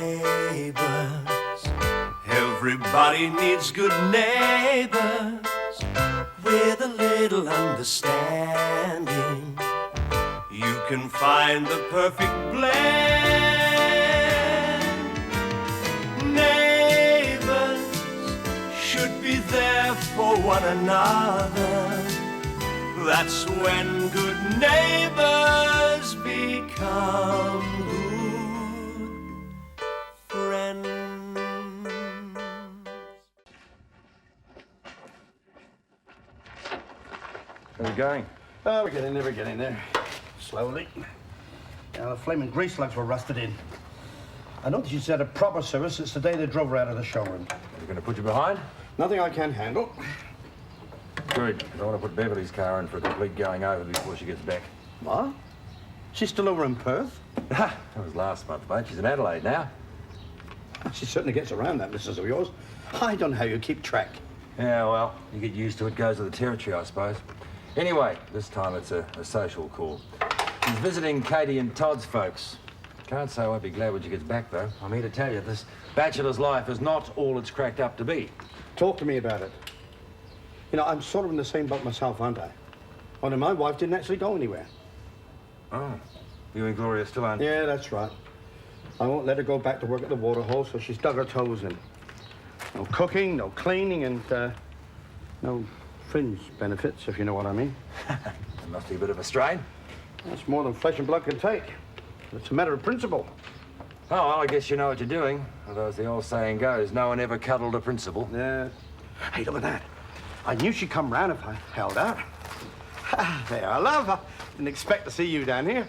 Neighbours, everybody needs good neighbours with a little understanding. You can find the perfect blend. Neighbours should be there for one another. That's when good neighbours become good friends. Where are you going? Oh, we're getting there. Slowly. The flaming grease slugs were rusted in. I noticed she's had a proper service since the day they drove her out of the showroom. Are you going to put you behind? Nothing I can't handle. Good. I don't want to put Beverly's car in for a complete going over before she gets back. What? She's still over in Perth? That was last month, mate. She's in Adelaide now. She certainly gets around, that missus of yours. I don't know how you keep track. Yeah, well, you get used to it, goes with the territory, I suppose. Anyway, this time it's a social call. He's visiting Katie and Todd's folks. Can't say I won't be glad when she gets back, though. I'm here to tell you, this bachelor's life is not all it's cracked up to be. Talk to me about it. You know, I'm sort of in the same boat myself, aren't I? Only my wife didn't actually go anywhere. Oh, you and Gloria still aren't... Yeah, that's right. I won't let her go back to work at the waterhole, so she's dug her toes in. No cooking, no cleaning, and no fringe benefits, if you know what I mean. It must be a bit of a strain. That's more than flesh and blood can take. It's a matter of principle. Oh, well, I guess you know what you're doing. Although, as the old saying goes, no one ever cuddled a principal. Yeah. Hey, look at that. I knew she'd come round if I held out. There, love. I didn't expect to see you down here.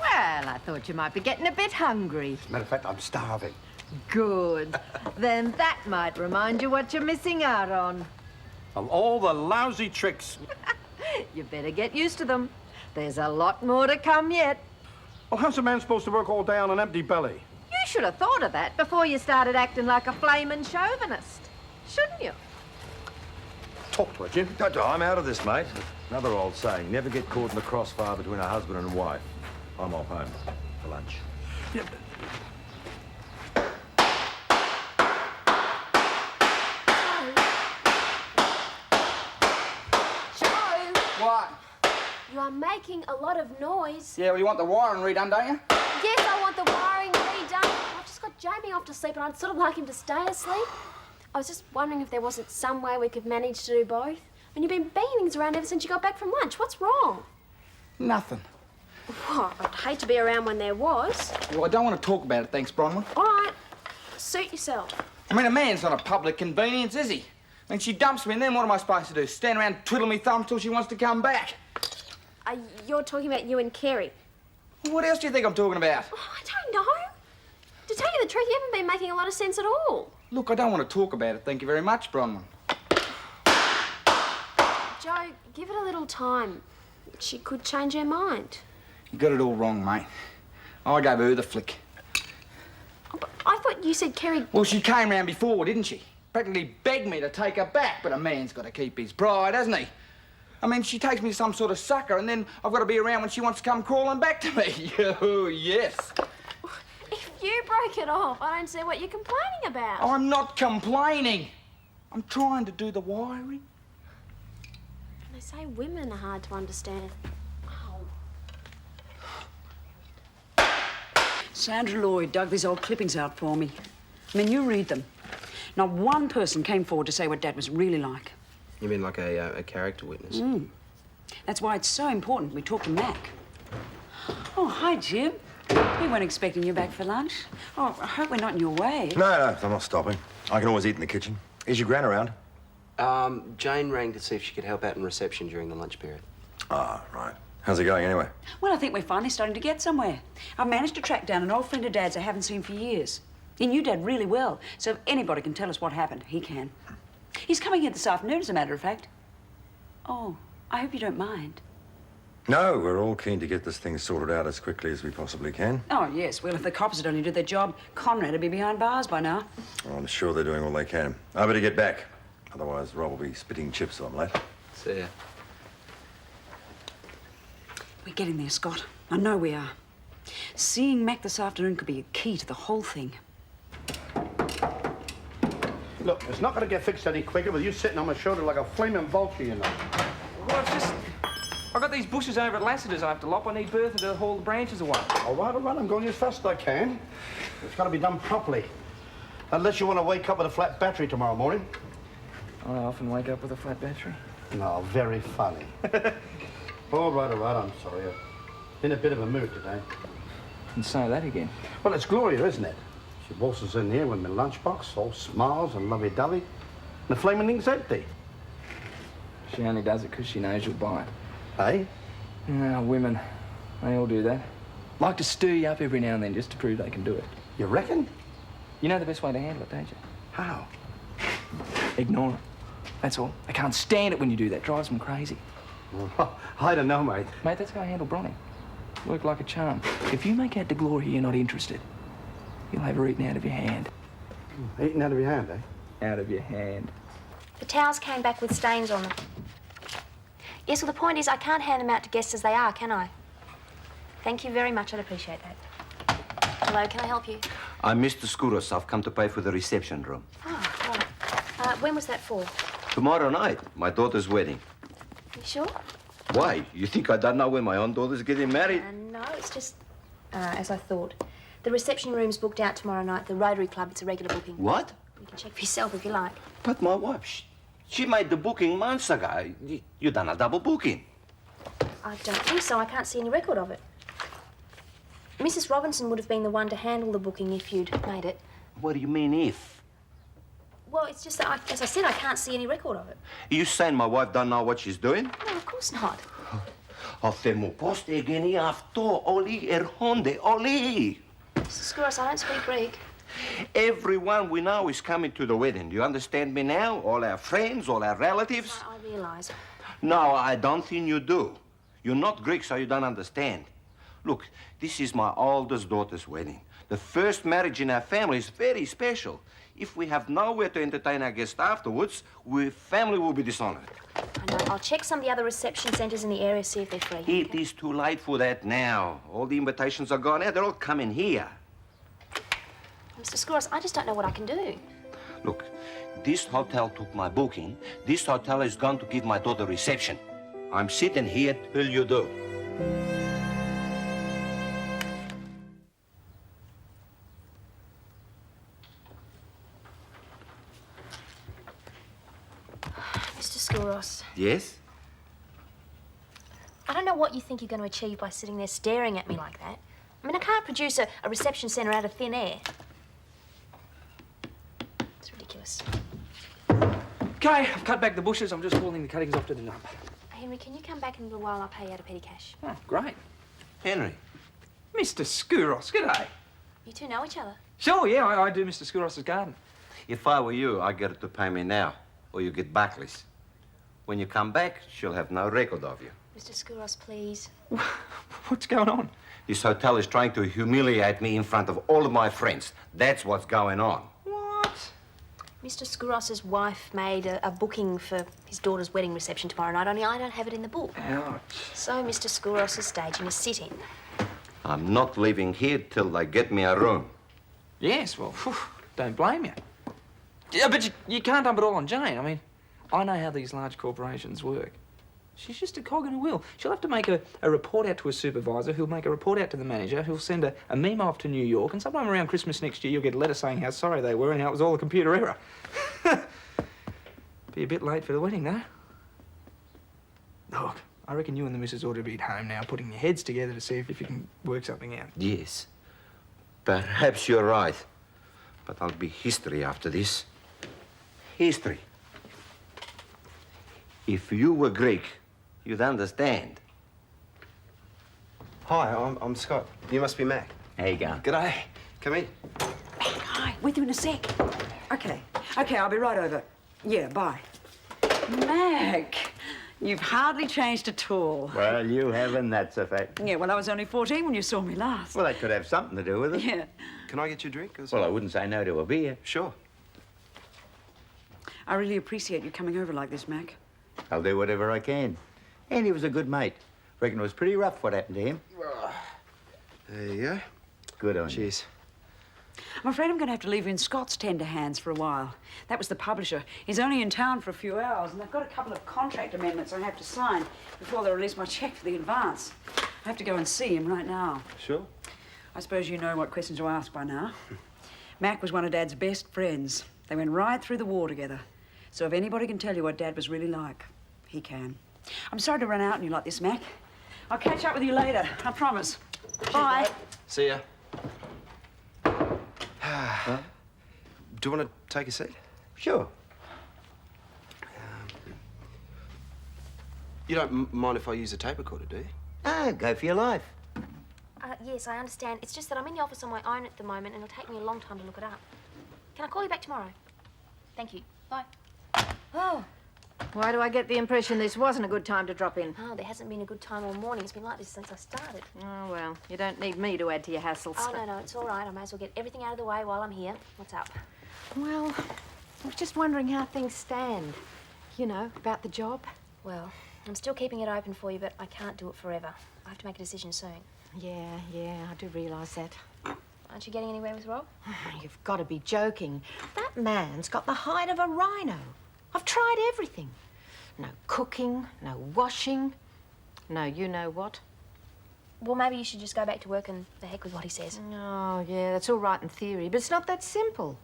Well, I thought you might be getting a bit hungry. As a matter of fact, I'm starving. Good. Then that might remind you what you're missing out on. Of all the lousy tricks. You better get used to them. There's a lot more to come yet. Well, how's a man supposed to work all day on an empty belly? You should have thought of that before you started acting like a flaming chauvinist. Shouldn't you? Talk to her, Jim. I'm out of this, mate. Another old saying, never get caught in the crossfire between a husband and wife. I'm off home for lunch. Yeah, What? You are making a lot of noise. Yeah, well, you want the wiring redone, don't you? Yes, I want the wiring redone. I've just got Jamie off to sleep and I'd sort of like him to stay asleep. I was just wondering if there wasn't some way we could manage to do both. I mean, you've been banging things around ever since you got back from lunch. What's wrong? Nothing. Well, I'd hate to be around when there was. Well, I don't want to talk about it, thanks, Bronwyn. All right. Suit yourself. I mean, a man's not a public convenience, is he? I mean, she dumps me and then what am I supposed to do? Stand around twiddling me thumbs till she wants to come back? You're talking about you and Kerry. Well, what else do you think I'm talking about? Oh, I don't know. To tell you the truth, you haven't been making a lot of sense at all. Look, I don't want to talk about it, thank you very much, Bronwyn. Joe, give it a little time. She could change her mind. You got it all wrong, mate. I gave her the flick. Oh, but I thought you said Kerry... Well, she came round before, didn't she? Practically begged me to take her back, but a man's got to keep his pride, hasn't he? I mean, she takes me to some sort of sucker, and then I've got to be around when she wants to come crawling back to me. Oh, yes. If you broke it off, I don't see what you're complaining about. I'm not complaining. I'm trying to do the wiring. And they say women are hard to understand. Oh. Sandra Lloyd dug these old clippings out for me. I mean, you read them. Not one person came forward to say what Dad was really like. You mean like a character witness? Mm. That's why it's so important we talk to Mac. Oh, hi, Jim. We weren't expecting you back for lunch. Oh, I hope we're not in your way. No, I'm not stopping. I can always eat in the kitchen. Is your gran around? Jane rang to see if she could help out in reception during the lunch period. Ah, right. How's it going anyway? Well, I think we're finally starting to get somewhere. I've managed to track down an old friend of Dad's I haven't seen for years. He knew Dad really well, so if anybody can tell us what happened, he can. He's coming here this afternoon, as a matter of fact. Oh, I hope you don't mind. No, we're all keen to get this thing sorted out as quickly as we possibly can. Oh, yes. Well, if the cops had only did their job, Conrad would be behind bars by now. Well, I'm sure they're doing all they can. I better get back. Otherwise, Rob will be spitting chips so I'm late. See ya. We're getting there, Scott. I know we are. Seeing Mac this afternoon could be a key to the whole thing. Look, it's not going to get fixed any quicker with you sitting on my shoulder like a flaming vulture, you know. Well, it's just... I've got these bushes over at Lassiter's I have to lop. I need Bertha to haul the branches away. All right, I'm going as fast as I can. It's got to be done properly. Unless you want to wake up with a flat battery tomorrow morning. I often wake up with a flat battery. No, very funny. All right, I'm sorry. I've been in a bit of a mood today. And say that again. Well, it's Gloria, isn't it? She waltzes in here with my lunchbox, all smiles and lovey-dovey. And the flaming thing's empty. She only does it because she knows you'll buy it. Eh? No, women, they all do that. Like to stir you up every now and then just to prove they can do it. You reckon? You know the best way to handle it, don't you? How? Ignore it. That's all. They can't stand it when you do that. Drives them crazy. Well, I don't know, mate. Mate, that's how I handle Bronny. Work like a charm. If you make out to Gloria you're not interested, you'll have her eaten out of your hand. Eaten out of your hand, eh? Out of your hand. The towels came back with stains on them. Yes, well, the point is I can't hand them out to guests as they are, can I? Thank you very much. I'd appreciate that. Hello, can I help you? I'm Mr. Skouros. I've come to pay for the reception room. Oh, right. When was that for? Tomorrow night, my daughter's wedding. You sure? Why? You think I don't know when my own daughter's getting married? No, it's just... as I thought. The reception room's booked out tomorrow night. The Rotary Club, it's a regular booking. What? You can check for yourself if you like. But my wife, she made the booking months ago. You done a double booking. I don't think so. I can't see any record of it. Mrs. Robinson would have been the one to handle the booking if you'd made it. What do you mean, if? Well, it's just that, as I said, I can't see any record of it. You saying my wife don't know what she's doing? No, of course not. Θε μου πώς έγινε αυτό, όλοι ερχόνται, όλοι. Mr. Skouros, I don't speak Greek. Everyone we know is coming to the wedding. Do you understand me now? All our friends, all our relatives. I realise. No, I don't think you do. You're not Greek, so you don't understand. Look, this is my oldest daughter's wedding. The first marriage in our family is very special. If we have nowhere to entertain our guests afterwards, family will be dishonored. I know. I'll check some of the other reception centres in the area, see if they're free. It is too late for that now. All the invitations are gone out. They're all coming here. Mr. Skouros, I just don't know what I can do. Look, this hotel took my booking. This hotel is going to give my daughter reception. I'm sitting here till you do. Mr. Skouros. Yes? I don't know what you think you're going to achieve by sitting there staring at me like that. I mean, I can't produce a reception centre out of thin air. It's ridiculous. Okay, I've cut back the bushes. I'm just hauling the cuttings off to the dump. Henry, can you come back in a little while? I'll pay you out of petty cash. Oh, great. Henry. Mr. Skouros, g'day. You two know each other? Sure, yeah, I do Mr. Skouros's garden. If I were you, I'd get her to pay me now, or you get backless. When you come back, she'll have no record of you. Mr. Skouros, please. What's going on? This hotel is trying to humiliate me in front of all of my friends. That's what's going on. What? Mr. Skouros's wife made a booking for his daughter's wedding reception tomorrow night, only I don't have it in the book. Ouch. So Mr. Skouros is staging a sit-in. I'm not leaving here till they get me a room. Yes, well, don't blame you. Yeah, but you can't dump it all on Jane. I mean, I know how these large corporations work. She's just a cog in a wheel. She'll have to make a report out to a supervisor, who'll make a report out to the manager, who'll send a meme off to New York, and sometime around Christmas next year, you'll get a letter saying how sorry they were and how it was all a computer error. Be a bit late for the wedding, though. Look, I reckon you and the missus ought to be at home now, putting your heads together to see if you can work something out. Yes. Perhaps you're right. But I'll be history after this. History. If you were Greek, you'd understand. Hi, I'm Scott. You must be Mac. How you going? G'day. Come in. Hi, with you in a sec. Okay, I'll be right over. Yeah, bye. Mac, you've hardly changed at all. Well, you haven't, that's a fact. Yeah, well, I was only 14 when you saw me last. Well, that could have something to do with it. Yeah. Can I get you a drink? Well, I wouldn't say no to a beer. Sure. I really appreciate you coming over like this, Mac. I'll do whatever I can. And he was a good mate. Reckon it was pretty rough what happened to him. There you go. Good on you. Cheers. I'm afraid I'm going to have to leave you in Scott's tender hands for a while. That was the publisher. He's only in town for a few hours, and they've got a couple of contract amendments I have to sign before they release my cheque for the advance. I have to go and see him right now. Sure. I suppose you know what questions to ask by now. Mac was one of Dad's best friends. They went right through the war together. So if anybody can tell you what Dad was really like, he can. I'm sorry to run out on you like this, Mac. I'll catch up with you later, I promise. Bye. See ya. Do you want to take a seat? Sure. You don't mind if I use a tape recorder, do you? Ah, go for your life. Yes, I understand. It's just that I'm in the office on my own at the moment and it'll take me a long time to look it up. Can I call you back tomorrow? Thank you. Bye. Oh. Why do I get the impression this wasn't a good time to drop in? Oh, there hasn't been a good time all morning. It's been like this since I started. Oh, well, you don't need me to add to your hassles. Oh, no, it's all right. I may as well get everything out of the way while I'm here. What's up? Well, I was just wondering how things stand. You know, about the job. Well, I'm still keeping it open for you, but I can't do it forever. I have to make a decision soon. Yeah, I do realise that. Aren't you getting anywhere with Rob? You've got to be joking. That man's got the hide of a rhino. I've tried everything. No cooking, no washing, no you know what. Well, maybe you should just go back to work and the heck with what he says. Oh, yeah, that's all right in theory, but it's not that simple.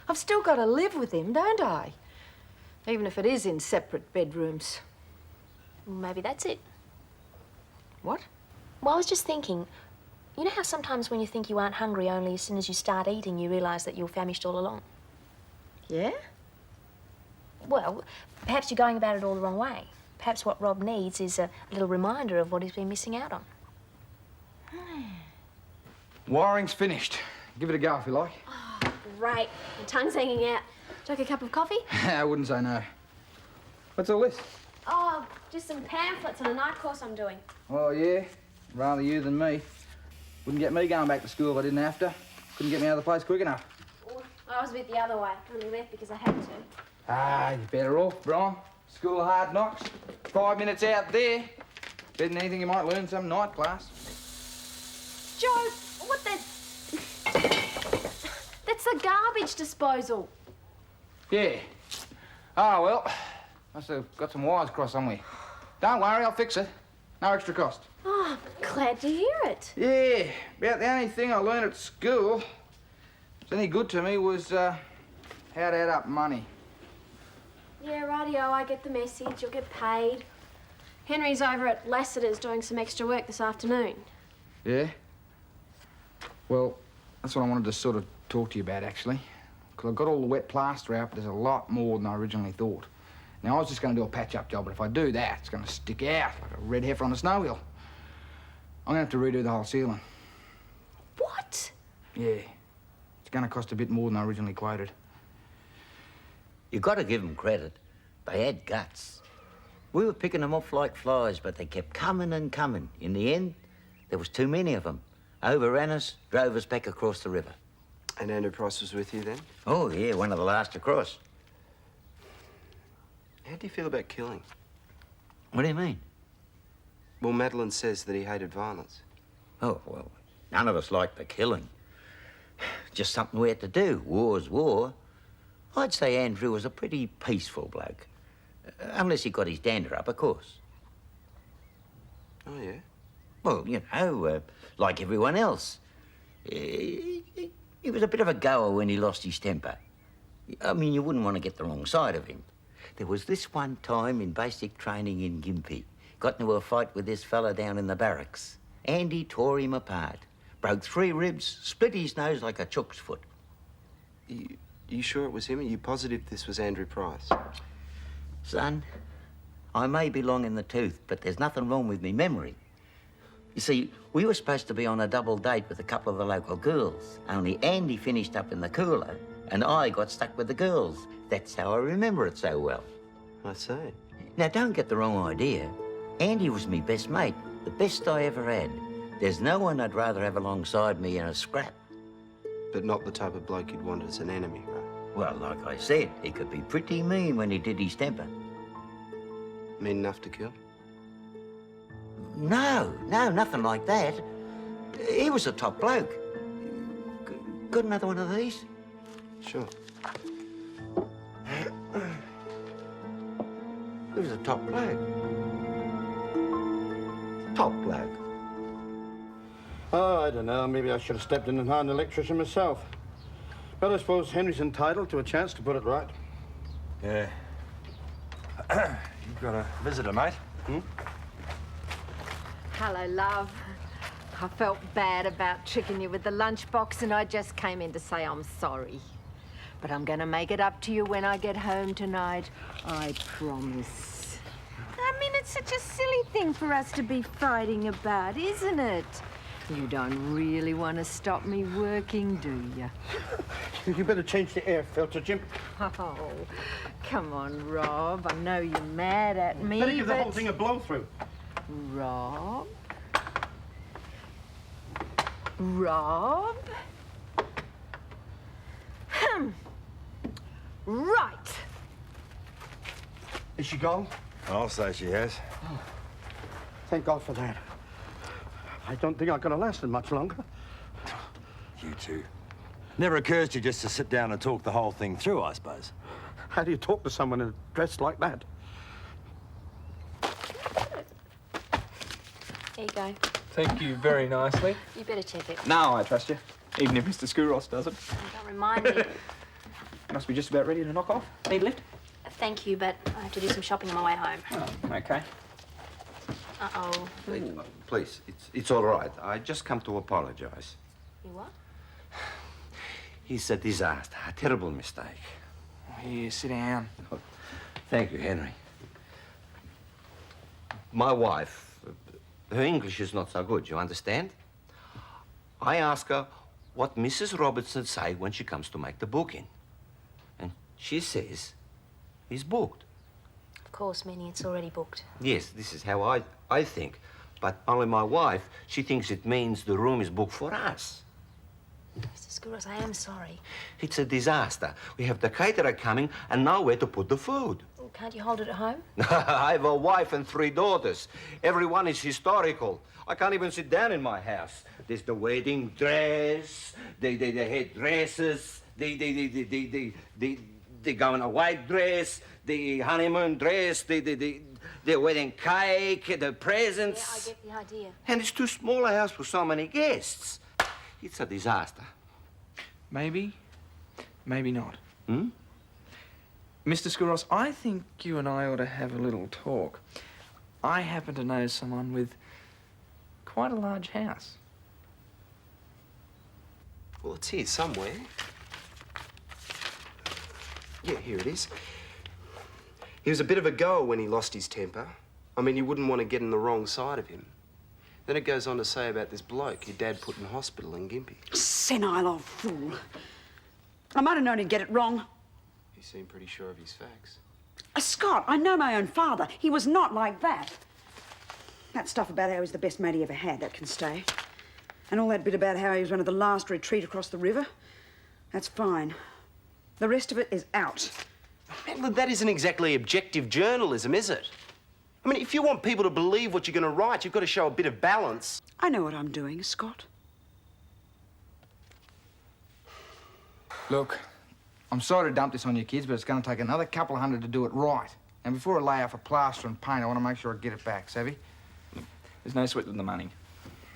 I've still got to live with him, don't I? Even if it is in separate bedrooms. Well, maybe that's it. What? Well, I was just thinking, you know how sometimes when you think you aren't hungry, only as soon as you start eating, you realise that you're famished all along? Yeah? Well, perhaps you're going about it all the wrong way. Perhaps what Rob needs is a little reminder of what he's been missing out on. Wiring's finished. Give it a go if you like. Oh, great. My tongue's hanging out. Do you like a cup of coffee? I wouldn't say no. What's all this? Oh, just some pamphlets on a night course I'm doing. Oh, yeah? Rather you than me. Wouldn't get me going back to school if I didn't have to. Couldn't get me out of the place quick enough. Well, I was a bit the other way. Only left because I had to. Ah, you're better off, Brian. School of hard knocks. 5 minutes out there. Better than anything you might learn in some night class. Joe, what the... That's the garbage disposal. Yeah. Oh, well. Must have got some wires crossed somewhere. Don't worry, I'll fix it. No extra cost. Oh, glad to hear it. Yeah, about the only thing I learned at school that's any good to me was how to add up money. Yeah, rightio, I get the message. You'll get paid. Henry's over at Lassiter's doing some extra work this afternoon. Yeah? Well, that's what I wanted to sort of talk to you about, actually. Because I've got all the wet plaster out, but there's a lot more than I originally thought. Now, I was just going to do a patch-up job, but if I do that, it's going to stick out like a red heifer on a snow wheel. I'm going to have to redo the whole ceiling. What? Yeah. It's going to cost a bit more than I originally quoted. You got to give them credit. They had guts. We were picking them off like flies, but they kept coming and coming. In the end, there was too many of them. Overran us, drove us back across the river. And Andrew Price was with you then? Oh, yeah, one of the last to cross. How do you feel about killing? What do you mean? Well, Madeline says that he hated violence. Oh, well, none of us liked the killing. Just something we had to do. War's war. I'd say Andrew was a pretty peaceful bloke. Unless he got his dander up, of course. Oh, yeah? Well, you know, like everyone else. He was a bit of a goer when he lost his temper. I mean, you wouldn't want to get the wrong side of him. There was this one time in basic training in Gympie. Got into a fight with this fella down in the barracks. Andy tore him apart. Broke 3 ribs, split his nose like a chook's foot. You sure it was him? Are you positive this was Andrew Price? Son, I may be long in the tooth, but there's nothing wrong with me memory. You see, we were supposed to be on a double date with a couple of the local girls, only Andy finished up in the cooler and I got stuck with the girls. That's how I remember it so well. I see. Now, don't get the wrong idea. Andy was me best mate, the best I ever had. There's no one I'd rather have alongside me in a scrap. But not the type of bloke you'd want as an enemy, right? Well, like I said, he could be pretty mean when he did his temper. Mean enough to kill? No, nothing like that. He was a top bloke. Got another one of these? Sure. He was a top bloke. Top bloke. Oh, I don't know. Maybe I should have stepped in and hired an electrician myself. But I suppose Henry's entitled to a chance to put it right. Yeah. You've got a visitor, mate. Hello, love. I felt bad about tricking you with the lunchbox, and I just came in to say I'm sorry. But I'm going to make it up to you when I get home tonight. I promise. I mean, it's such a silly thing for us to be fighting about, isn't it? You don't really want to stop me working, do you? You better change the air filter, Jim. Oh, come on, Rob. I know you're mad at me, Better give the but... whole thing a blow-through. Rob? Rob? Right. Is she gone? I'll say she has. Oh, thank God for that. I don't think I'm going to last it much longer. You two. Never occurs to you just to sit down and talk the whole thing through, I suppose. How do you talk to someone dressed like that? There you go. Thank you very nicely. You better check it. No, I trust you. Even if Mr. Skouros doesn't. Don't remind me. Must be just about ready to knock off. Need a lift? Thank you, but I have to do some shopping on my way home. Oh, okay. Uh-oh. Please, it's all right. I just come to apologize. You what? It's a disaster, a terrible mistake. Here, sit down. Thank you, Henry. My wife, her English is not so good, you understand? I ask her what Mrs. Robertson say when she comes to make the booking. And she says he's booked. Of course, meaning it's already booked. Yes, this is how I think. But only my wife, she thinks it means the room is booked for us. Mr. Skouros, I am sorry. It's a disaster. We have the caterer coming and nowhere to put the food. Well, can't you hold it at home? I have a wife and 3 daughters. Everyone is historical. I can't even sit down in my house. There's the wedding dress, the headdresses, the going away dress, the honeymoon dress, the wedding cake, the presents. Yeah, I get the idea. And it's too small a house for so many guests. It's a disaster. Maybe, maybe not. Hmm? Mr. Skouros, I think you and I ought to have a little talk. I happen to know someone with quite a large house. Well, it's here somewhere. Yeah, here it is. He was a bit of a goer when he lost his temper. I mean, you wouldn't want to get in the wrong side of him. Then it goes on to say about this bloke your dad put in hospital in Gympie. Senile old fool. I might have known he'd get it wrong. He seemed pretty sure of his facts. Scott, I know my own father. He was not like that. That stuff about how he's the best mate he ever had, that can stay. And all that bit about how he was one of the last to retreat across the river, that's fine. The rest of it is out. Man, look, that isn't exactly objective journalism, is it? I mean, if you want people to believe what you're going to write, you've got to show a bit of balance. I know what I'm doing, Scott. Look, I'm sorry to dump this on you kids, but it's going to take another couple of $100 to do it right. And before I lay off a plaster and paint, I want to make sure I get it back, savvy? There's no sweat with the money.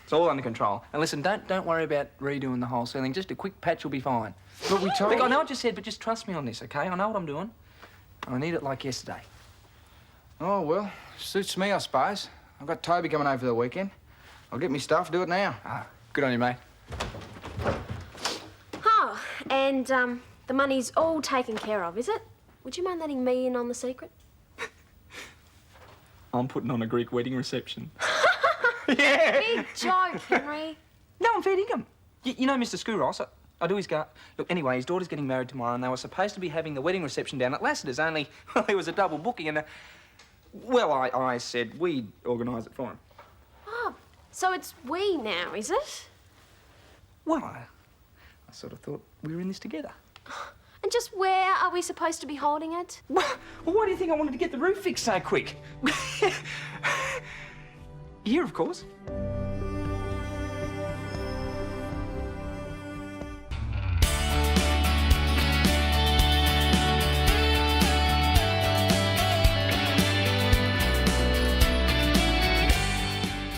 It's all under control. And listen, don't worry about redoing the whole ceiling. Just a quick patch will be fine. But we told Look, I know what you said, but just trust me on this, okay? I know what I'm doing. And I need it like yesterday. Oh, well, suits me, I suppose. I've got Toby coming over for the weekend. I'll get me stuff, do it now. Ah, good on you, mate. Oh, and the money's all taken care of, is it? Would you mind letting me in on the secret? I'm putting on a Greek wedding reception. Yeah! Big joke, Henry. No, I'm feeding him. You know Mr. Skouros, I do his gut. Look, anyway, his daughter's getting married tomorrow and they were supposed to be having the wedding reception down at Lassiter's, only, well, there was a double booking and, well, I said we'd organise it for him. Oh, so it's we now, is it? Well, I sort of thought we were in this together. And just where are we supposed to be holding it? Well, why do you think I wanted to get the roof fixed so quick? Here, of course.